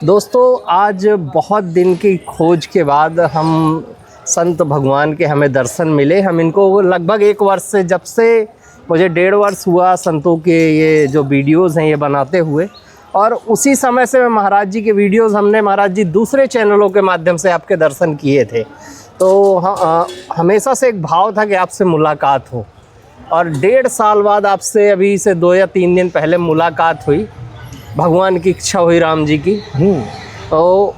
दोस्तों, आज बहुत दिन की खोज के बाद हम संत भगवान के हमें दर्शन मिले। हम इनको लगभग 1 वर्ष से, जब से मुझे 1.5 वर्ष हुआ संतों के ये जो वीडियोस हैं ये बनाते हुए, और उसी समय से मैं महाराज जी के वीडियोस हमने महाराज जी दूसरे चैनलों के माध्यम से आपके दर्शन किए थे। तो हमेशा से एक भाव था कि आपसे मुलाकात हो, और 1.5 साल बाद आपसे अभी से 2 या 3 दिन पहले मुलाकात हुई। भगवान की इच्छा हुई, राम जी की। तो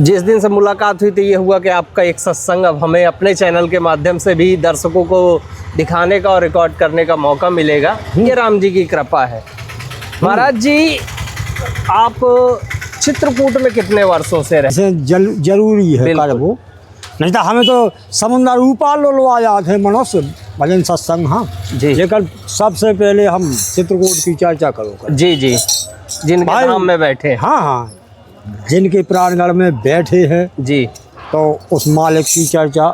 जिस दिन से मुलाकात हुई तो ये हुआ कि आपका एक सत्संग अब हमें अपने चैनल के माध्यम से भी दर्शकों को दिखाने का और रिकॉर्ड करने का मौका मिलेगा। ये राम जी की कृपा है। महाराज जी, आप चित्रकूट में कितने वर्षों से रहे? जरूरी है कर वो, नहीं तो हमें तो समुद्र ऊपर लो आ जाते मनुष्य भजन सत्संग। हाँ जी, लेकिन सबसे पहले हम चित्रकूट की चर्चा करो। जी जी, जिनके धाम में बैठे। हाँ हाँ, जिनके प्राणगढ़ में बैठे हैं जी, तो उस मालिक की चर्चा।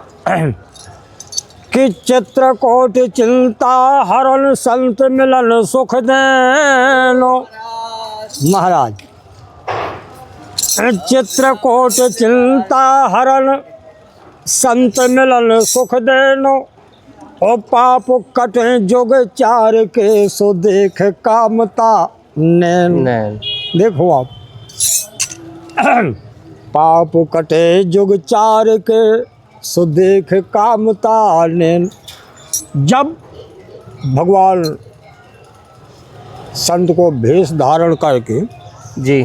कि चित्रकूट चिंता हरण संत मिलन सुख देनो। महाराज, चित्रकूट चिंता हरण संत मिलन सुख देनो। ओ पाप कटे जुग चार के सो देख कामता नैन। देखो आप, पाप कटे जुग चार के सो देख कामता नैन। जब भगवान संत को भेष धारण करके जी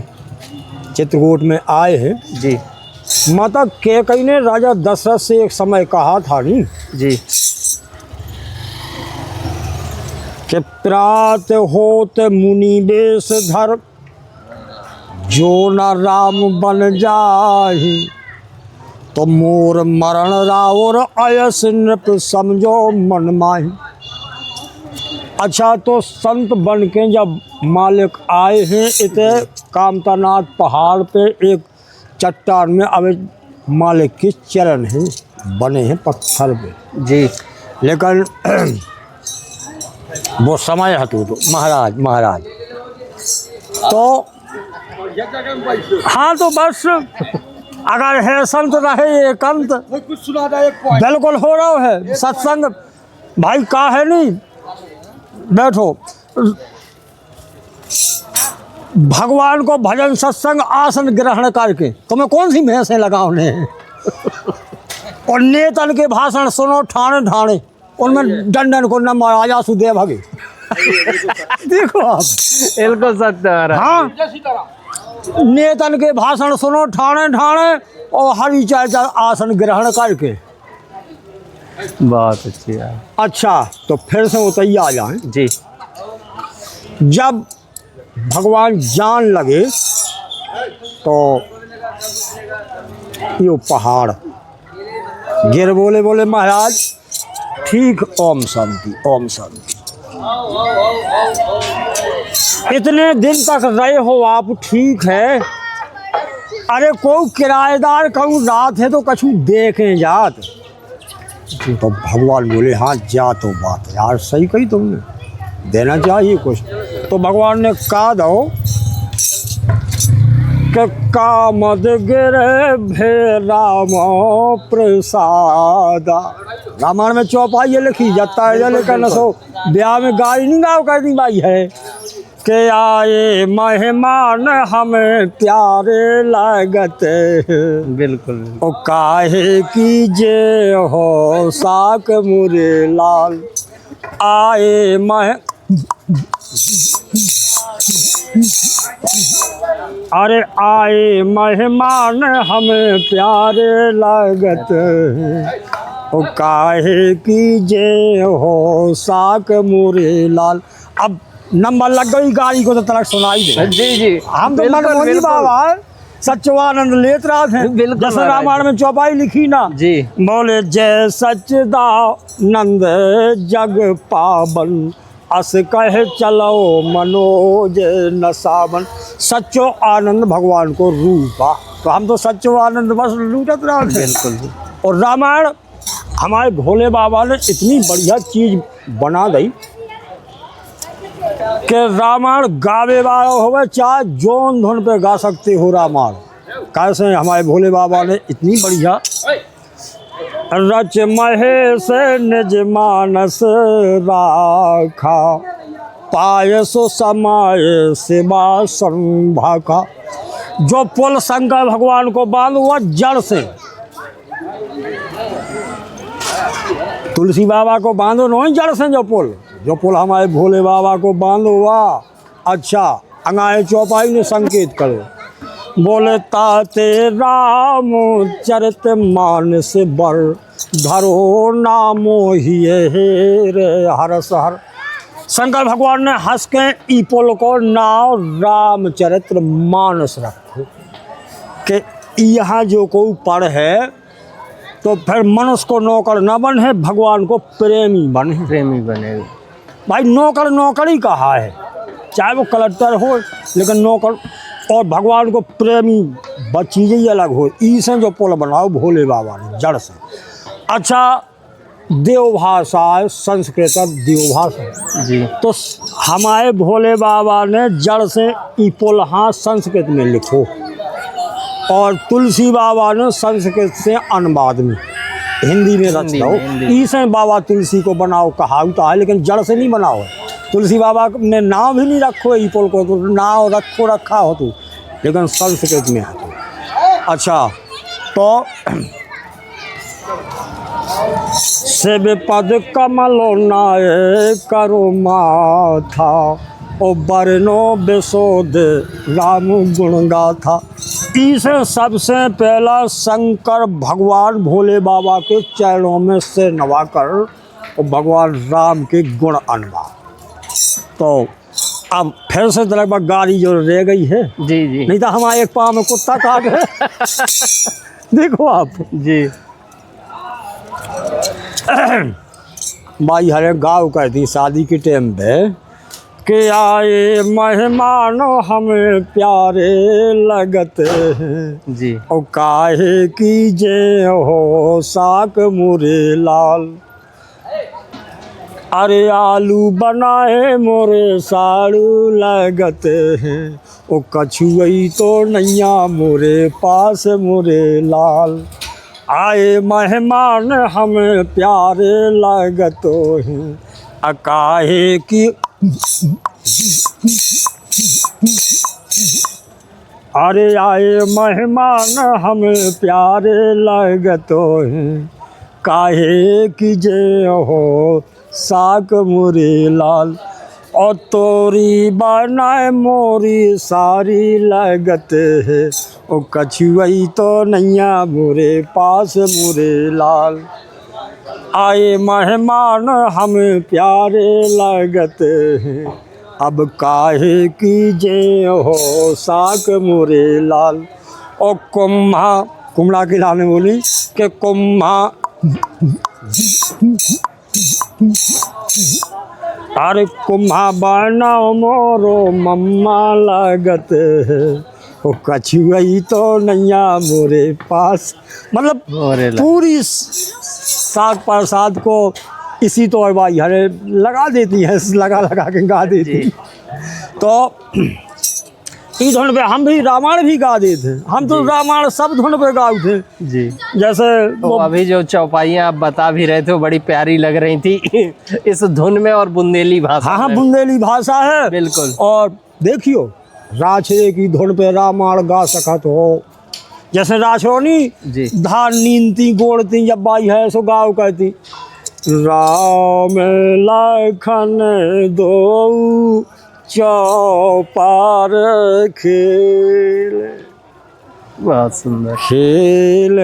चित्रकूट में आए हैं जी, माता कैकेयी ने राजा दशरथ से एक समय कहा था नहीं जी कि प्रात होत मुनि बेश धर जो न राम बन जाहि। तो मोर मरण रावर अयस नृप समझो मन माही। अच्छा, तो संत बन के जब मालिक आए हैं इतने कामतानाथ पहाड़ पे एक चट्टान में, अब मालिक के चरण हैं बने हैं पत्थर पे जी। लेकिन वो समय हटू तो महाराज तो हाँ, तो बस अगर है संत रहे एकांत, कुछ सुना दे एक पॉइंट बिल्कुल हो रहा है सत्संग भाई का है नहीं। बैठो, भगवान को भजन सत्संग आसन ग्रहण करके तुम्हें कौन सी भैंसें लगाने हैं। और नेतन के भाषण सुनो ठाणे ठाणे, उनमें डंडन को न महाराजा सुदेव भगे। देखो आप, बिल्कुल सत्य। हाँ, नेतन के भाषण सुनो ठाणे ठाणे और हरि चर्चा आसन ग्रहण करके। बहुत अच्छी है। अच्छा, तो फिर से उतैया आ जाए जी। जब भगवान जान लगे तो ये पहाड़ गिर बोले महाराज ठीक, ओम शांति ओम शांति। इतने दिन तक रहे हो आप, ठीक है। अरे कोई किराएदार कहूँ रात है तो कछु देखें जात। तो भगवान बोले हाँ जा, तो बात यार सही कही तुमने, देना चाहिए कुछ। तो भगवान ने कहा दो कि कामद गिरे भे राम प्रसादा। रामायण में चौपाई लिखी जाता है, लेकिन सो ब्याह में गाई नहीं गाओ कर दी भाई है कि आए मेहमान हमें प्यारे लागते। बिल्कुल। ओ काहे की जे हो साक मुरे लाल आए अरे आए मेहमान हमें प्यारे लागत। ओ काहे की जे हो साक मुरे लाल। अब नंबर लग गई गाड़ी को तो तलक सुनाई दे। जी जी, हम तो मनमोहनी बाबा सच्चिदानंद लेत रहा थे, जैसे रामायण में चौपाई लिखी ना जी। बोले जय सच्चिदानंद जग पावन अस कहे चलो मनोज न सावन। सच्चो आनंद भगवान को रूपा, तो हम तो सच्चो आनंद बस लूटत रहा थे। बिल्कुल। और रामायण हमारे भोले बाबा ने इतनी बढ़िया चीज बना दी कि रामायण गावे वाला होवे चाहे जोन धुन पे गा सकते हो रामायण। कैसे हमारे भोले बाबा ने इतनी बढ़िया रच महेश निज मानस राखा, पाय सो समाय सेवा संभाका। जो पुल शंकर भगवान को बांध हुआ जड़ से, तुलसी बाबा को बांधो नहीं जड़ से, जो पुल हमारे भोले बाबा को बांधो हुआ। अच्छा, अंगाए चौपाई ने संकेत करो, बोले ताते राम चरित मानस बर, धरो नामो ही रे हरस हर। शंकर भगवान ने हंस के ई पुल को नाव रामचरित्र मानस रखो कि यहाँ जो कोई पढ़ है तो फिर मनुष्य को नौकर न बने, भगवान को प्रेमी बने। भाई नौकर नौकरी कहा है, चाहे वो कलेक्टर हो, लेकिन नौकर और भगवान को प्रेमी चीज़ें ही अलग हो। इसे जो पुल बनाओ भोले बाबा ने जड़ से। अच्छा, देवभाषा है, संस्कृत देवभाषा जी, तो हमारे भोले बाबा ने जड़ से ई पुल हाँ संस्कृत में लिखो, और तुलसी बाबा ने संस्कृत से अनुवाद में हिंदी में रच दो। इसे बाबा तुलसी को बनाओ कहा होता है, लेकिन जड़ से नहीं बनाओ। तुलसी बाबा ने नाम भी नहीं रखो ई पुल को, तो नाम रखा हो तो, लेकिन संस्कृत में है तो। अच्छा, तो शिव पद कमलो नाय करो माथा, ओ बरनो बेसोद राम गुण गाथा। इसे सबसे पहला शंकर भगवान भोले बाबा के चरणों में से नवाकर और भगवान राम के गुण अनवा। तो अब फिर से लगभग गाड़ी जो रह गई है जी, नहीं तो हमारे एक पाँव में कुत्ता काट है। देखो आप जी, भाई हरे गाँव कहती शादी के टाइम पे कि आए मेहमान हमें प्यारे लगते हैं जी, और काहे कीजे हो साक मुरे लाल, अरे आलू बनाए मोरे साड़ू लगते हैं, ओ कछुई तो नैया मोरे पास मोरे लाल। आए मेहमान हमें प्यारे लगते हैं, अकाहे की अरे आए मेहमान हमें प्यारे लगते हैं, काहे की जे हो साक मुरे लाल, और तोरी बनाए मोरी सारी लगते है, ओ कछुई तो नैया मोरे पास मोरे लाल। आए मेहमान हमें प्यारे लगते हैं, अब काहे कीजे हो साक मोरे लाल। और कुम्हा की लाल ने बोली कि कुम्हा अरे कुम्हा बनाओ मोरो मम्मा लगते है, ओ कछुई तो नैया मोरे पास। मतलब पूरी साग प्रसाद को इसी तो भाई हरे लगा देती है, लगा के गा देती। तो इस धुन पे हम भी रामायण भी गा देते, हम तो रामायण सब धुन पे गाए थे जी। जैसे तो अभी जो चौपाइयाँ आप बता भी रहे थे बड़ी प्यारी लग रही थी इस धुन में, और बुंदेली भाषा। हाँ, बुंदेली भाषा है बिल्कुल। और देखियो राछड़े की धुन पे रामायण गा सकत हो, जैसे राछड़ोनी धान नींदती गोड़ती जब बाई है सो गाँव कहती, राम लखन दो चौपार खेले, बहुत सुंदर खेले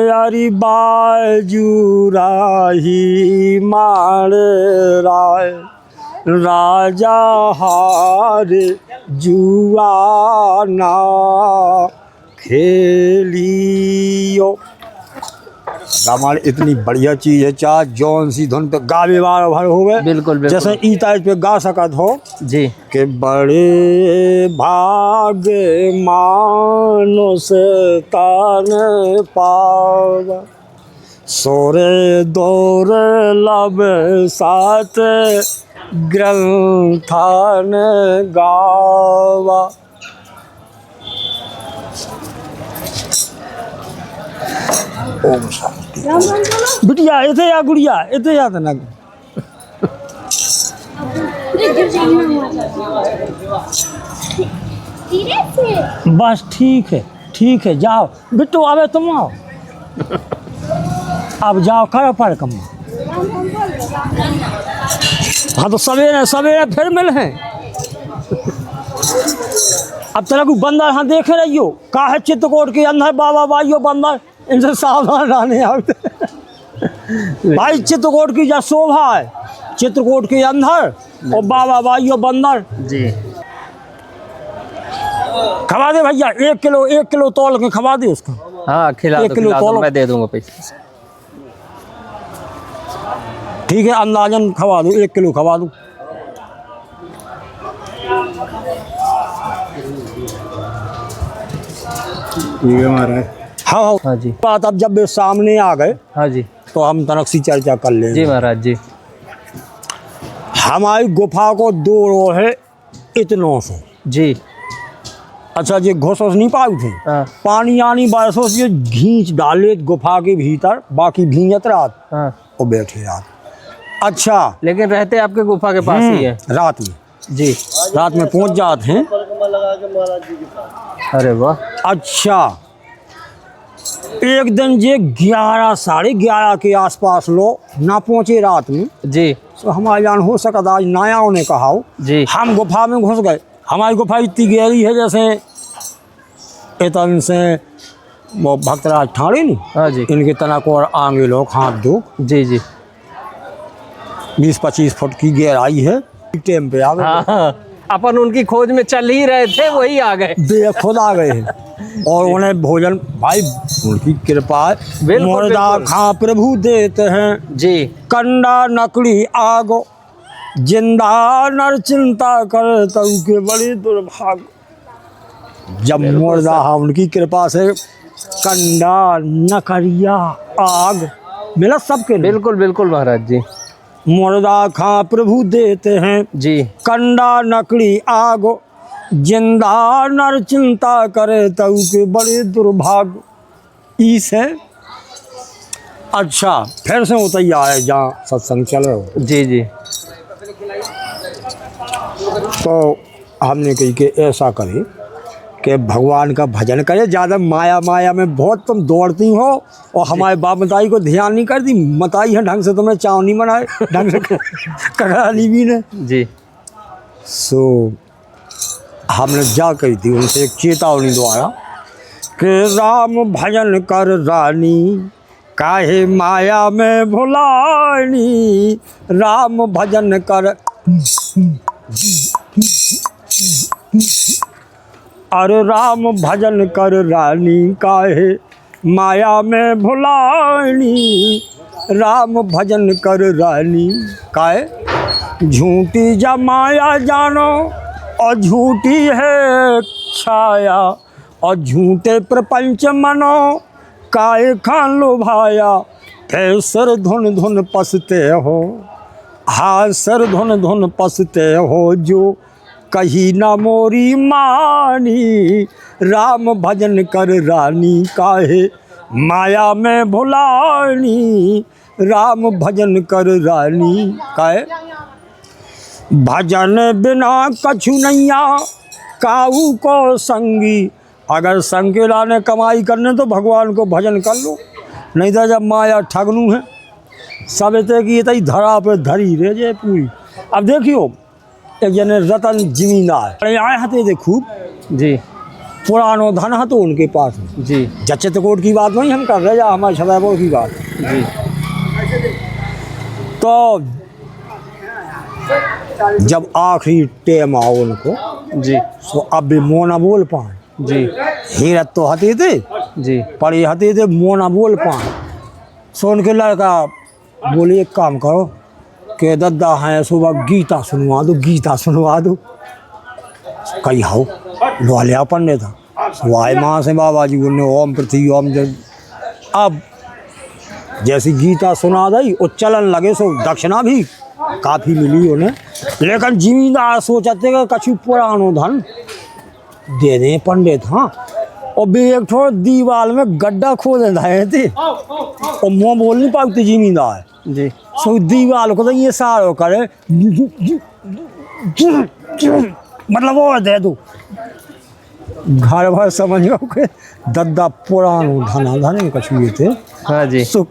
यारी बाजू राही मार राय, राजा हारे जुआना खेलियो। रामायण इतनी बढ़िया चीज है, चाहे जौन सी धुन पे गावे वाला भर हो गए बिल्कुल, जैसे ई ताज पे गा सकत हो जी, कि बड़े भाग्य मानुष तान पावा, सोरे दौर लब साथ ग्रंथान गावा। ओम शांति। बिटिया इथे या गुड़िया इथे या तना बस ठीक है जाओ बिट्टू आवे तुम आओ अब जाओ करो पर कम। हाँ तो सवेरे फिर मिल हैं। अब तेरा को बंदर हाँ देखे रहियो का है चित्रकूट के अंदर बाबा भाइयों बंदर इनसे सावधान रहने आते। भाई चित्रकूट की जो शोभा है चित्रकूट के अंदर और बाबा भाइयों बंदर जी। खवा दे भैया 1 किलो तौल के खवा दे उसका। हाँ खिला दो मैं दे दूंगा पैसे। ठीक है अंदाजन खवा दो 1 किलो खवा दो। ठीक है महाराज। हाँ जी बात अब जब वे सामने आ गए हाँ जी तो हम तनक सी चर्चा कर लेंगे। जी महाराज जी। हमारी गुफा को 2 रो है इतनों से जी। अच्छा ये घुस नहीं पाए थे। हाँ। पानी आनी बारिशों से घींच डाले गुफा के भीतर बाकी भींजत रात। हाँ। और बैठे रात। अच्छा लेकिन रहते आपके गुफा के पास ही है रात में जी। रात में पहुंच जाते हैं। अरे वाह। अच्छा एक दिन ये 11 साढ़े 11 के आसपास लोग ना पहुंचे रात में जी। तो हमारे जान हो सकता आज नायाओं ने कहा जी। हम गुफा में घुस गए। हमारी गुफा इतनी गहरी है जैसे इतन से वो भक्तराज ठाणे नहीं। हाँ जी। इनके तनक और आगे लोग हाथ दो जी जी। 20-25 फुट की गहराई है। टाइम पे आ गए। हाँ अपन उनकी खोज में चल ही रहे थे वही आ गए। खुद आ गए हैं और उन्हें भोजन भाई उनकी कृपा है। मुर्दा खा प्रभु देते हैं जी। कंडा नकली आग जिंदा नर चिंता कर तब के बड़े दुर्भाग। जब मुर्दा उनकी कृपा से कंडा नकरिया आग मिला सबके। बिल्कुल बिल्कुल महाराज जी। मुर्दा खा प्रभु देते हैं जी। कंडा नकली आग जिंदा नर चिंता करे तब के बड़े दुर्भाग। इस है। अच्छा फिर से उतैया है जहाँ सत्संग चल रहा हो। जी जी। तो हमने कही कि ऐसा करे कि भगवान का भजन करे। ज़्यादा माया में बहुत तुम दौड़ती हो और हमारे बाप मताई को ध्यान नहीं करती। मताई है ढंग से तुम्हें चाव नहीं बनाए ढंग से कराली भी ने जी। सो हमने जा कही थी उनसे एक चेतावनी द्वारा कि राम भजन कर रानी काहे माया में भुलानी। राम भजन कर अरे राम भजन कर रानी काहे माया में भुलानी। राम भजन कर रानी काहे झूठी जमाया जानो और झूठी है छाया और झूठे प्रपंच मनो काहे खान लो भाया। फिर सर धुन धुन पसते हो हाँ सर धुन धुन पसते हो जो कही ना मोरी मानी। राम भजन कर रानी काहे माया में भुलानी। राम भजन कर रानी काहे भजन बिना कछु नैया काऊ को संगी। अगर संकेला ने कमाई करने तो भगवान को भजन कर लो नहीं तो जब माया ठगनू है सब इतने की इतनी धरा पे धरी रह जाए पूरी। अब देखियो एक जने रतन जमींदार आए हते थे खूब जी। पुरानो धन है तो उनके पास जी। चित्रकूट की बात नहीं हम कर रहे जा हमारे छतरपुर की बात जी। तो जब आखिरी टाइम आओ उनको जी। तो अब भी मोना बोल पाए जी। हीरत तो हते थे जी। पढ़े हते थे मोना बोल पाए। सो उनके लड़का बोले एक काम करो कि दद्दा हैं सुबह गीता सुनवा दो कही हाउ लो लिया पढ़ने था वाय माँ से बाबा जी बोलने ओम पृथ्वी ओम जब। अब जैसी गीता सुना दी और चलन लगे सो दक्षिणा भी काफ़ी मिली उन्हें, लेकिन जिमींदार सोचते कि कछु पुरानो धन दे दें पंडित। हाँ, और भी एक ठो दीवार में गड्ढा खोद रहे थे और मुँह बोल नहीं पाते जिमींदार जी। सो दीवार को तो ये सारो करे मतलब वो दे दो घर भर समझो के दद्दा पुरानो धना धने कछु ये थे। हाँ जी। सो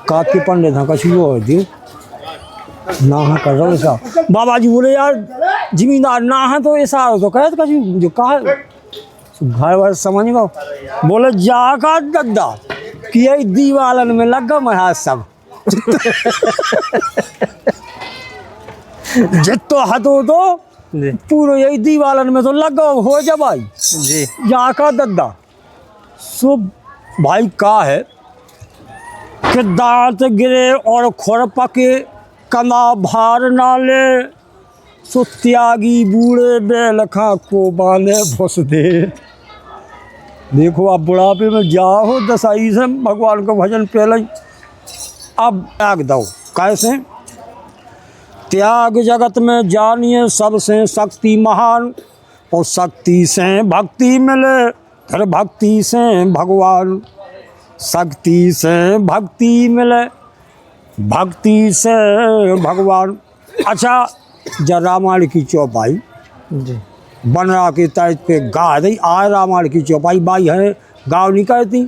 काके पंडित था कछु वो दियो ना हाँ कर रहा ऐसा। बाबा जी बोले यार जिमींदार ना है तो ऐसा तो कहे कछु जो कहा घर भर समझ गो। बोले जाका दद्दा कि यही दीवालन में लगा महाराज सब जितो हतो तो पूरे यही दीवालन में तो लगा हो जा भाई जी। जाका दद्दा सो भाई का है कि दांत गिरे और खुर पके कना भार नाले सो त्यागी बूढ़े बेलखा को बांधे भुस दे। देखो आप बुढ़ापे में जाओ दसाई से भगवान को भजन पहले अब त्याग दो। कैसे त्याग जगत में जानिए सबसे शक्ति महान और शक्ति से भक्ति मिले फिर भक्ति से भगवान। शक्ति से भक्ति मिले भक्ति से भगवान। अच्छा जब रामायण की चौपाई जी। बनरा के तर्ज पे गा दी आय रामायण की चौपाई बाई है गाँव नहीं कहती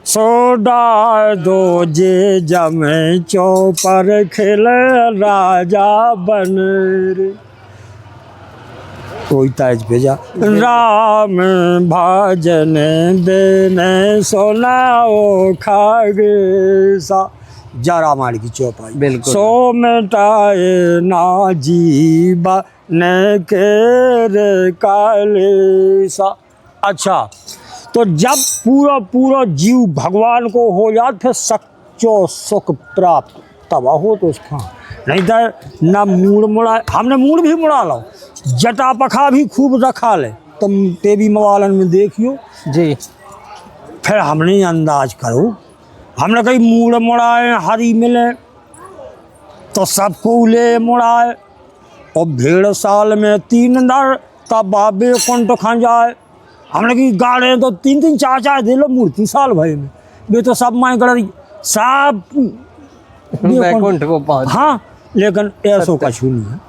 सोडा दो जे जमे चौपर खेले राजा बन रे कोई तर्ज भेजा राम भजन देने सोनाओ खागे सा जा रामायण की चौपाई बिल्कुल। सो मिटाए ना जीवा ने के रे काले सा। अच्छा तो जब पूरा पूरा जीव भगवान को हो जात फिर सच्चो सुख प्राप्त तब हो तो उसका नहीं तो ना मूड मुड़ा। हमने मूड भी मुड़ा लो जटा पखा भी खूब रखा ले तुम टीवी मोबाइल में देखियो जी। फिर हमने अंदाज करो हमने कहीं मूड मुड़ाए हरी मिले तो सबको ले मुड़ाए और भेड़ साल में 3 नर तब बाबे कुंट खा जाए। हमने की गाड़े तो 3 4 4 दे लो मूर्ति साल भर में वे तो सब माए गड़ सब वैकुंठ को पहुंच। हाँ लेकिन ऐसा कछु नहीं है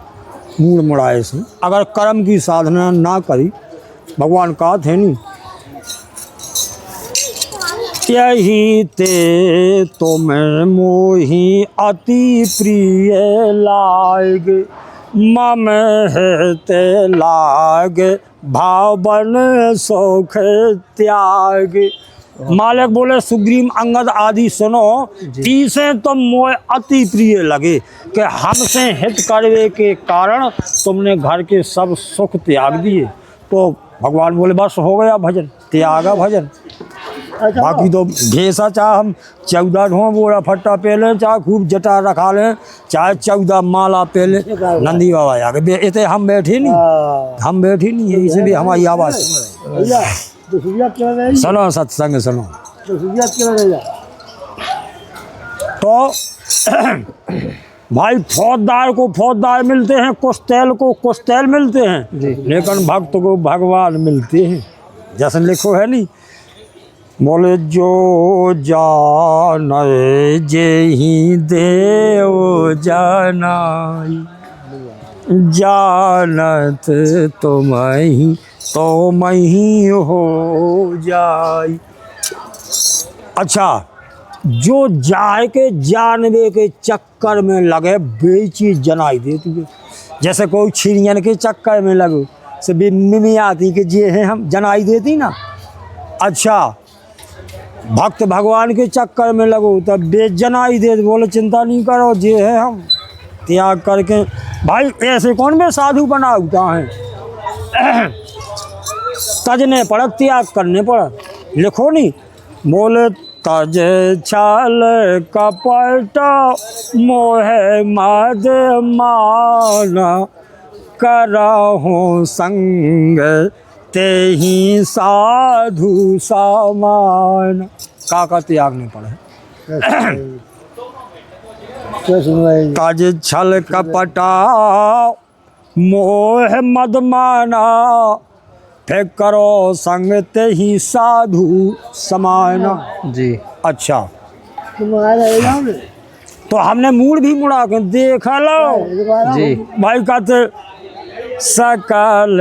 मूड मुड़ाए से अगर कर्म की साधना ना करी भगवान का थे नहीं यही ते तुम्हें मोही अति प्रिय लाग मम है ते लाग भावन सौख त्याग। मालिक बोले सुग्रीव अंगद आदि सुनो तीसे तुम मोह अति प्रिय लगे कि हमसे हित करवे के कारण तुमने घर के सब सुख त्याग दिए। तो भगवान बोले बस हो गया भजन त्यागा भजन। बाकी तो भेसा चाहे हम 14 ढो बोरा फट्टा पे लें चाहे खूब जटा रखा लें चाहे 14 माला पे लें नंदी बाबा आगे इतने हम बैठे नहीं है इसलिए हमारी आवाज़ सुनो सत्संग सुनो। तो भाई फौजदार को फौजदार मिलते हैं कुश्तैल को कुश्तैल मिलते हैं लेकिन भक्त को भगवान मिलते हैं जैसे लिखो है नहीं बोले जो जान जे ही देव जानाई जानत तुम ही तो मही हो जाई। अच्छा जो जाए के जानवे के चक्कर में लगे बेची जनाई देती है जैसे कोई छिड़ियन के चक्कर में लगे से मिमी आती कि जे हैं हम जनाई देती ना। अच्छा भक्त भगवान के चक्कर में लगो तब बेजनाई दे बोले चिंता नहीं करो जे है हम त्याग करके। भाई ऐसे कौन में साधु बना होता है तजने पड़ा त्याग करने पड़ा। लिखो नहीं बोले तज छाल कपट मोह मद माना करहु संग ते ही साधु सामान का त्याग नहीं पड़े। काज छल कपटा मोह मद माना, फिर करो संग ते ही साधु समाना। जी। अच्छा, तो हमने मूड भी मुड़ा के देख लो जी। भाई कहते सकल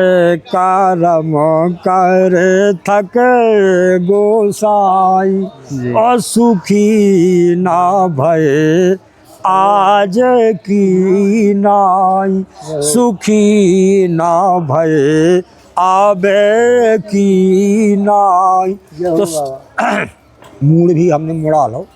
कर्म कर थक गोसाई, और सुखी ना भय आज की नाई, सुखी ना भय आबे की नाई। तो मूड भी हमने मुड़ा लो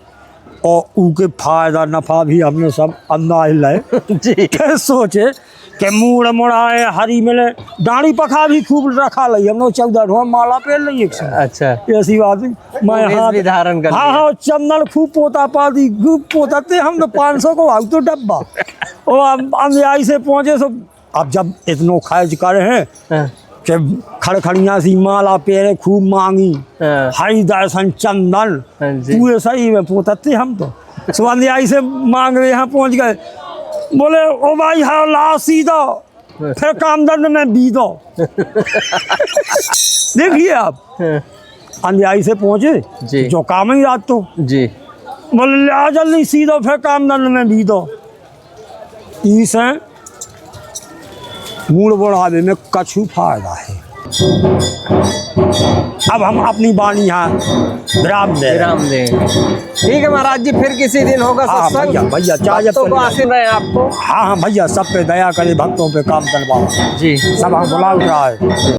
और उनके फायदा नफा भी हमने सब अंदाज लाए। जी। सोचे कि मूड मुड़ाए हरी मिले, डाड़ी पखा भी खूब रखा लई हमने 14 ढोल माला पे लई। अच्छा, ऐसी बात है। मैं हाथ भी धारण कर हाँ हाँ चंदन खूब पोता पाती खूब पोताते हम तो 500 को भाग तो डब्बा। और हम आई से पहुंचे सो अब जब इतनो खर्च करे हैं कि खड़खड़िया सी माला पेरे खूब मांगी, हरी दर्शन चंदन पूरे सही में पोतते हम तो। सुबह से मांग रहे यहाँ पहुंच गए, बोले ओ भाई हाँ ला सीधा, फिर कामदन में बी दो। देखिए आप अंधियाई से पहुंचे जो काम ही रात तो जी, बोले ले आ जल्दी सीधो, फिर कामदन में बी दो। इस मूड बढ़ावे में कछु फायदा है। अब हम अपनी बाणी यहाँ विराम दें। ठीक है महाराज जी, फिर किसी दिन होगा सत्संग। भैया चाहे तो आशीर्वाद रहे आपको। हाँ हाँ भैया, सब पे दया करे, भक्तों पे काम करवाओ जी, सब हम बुला रहा है।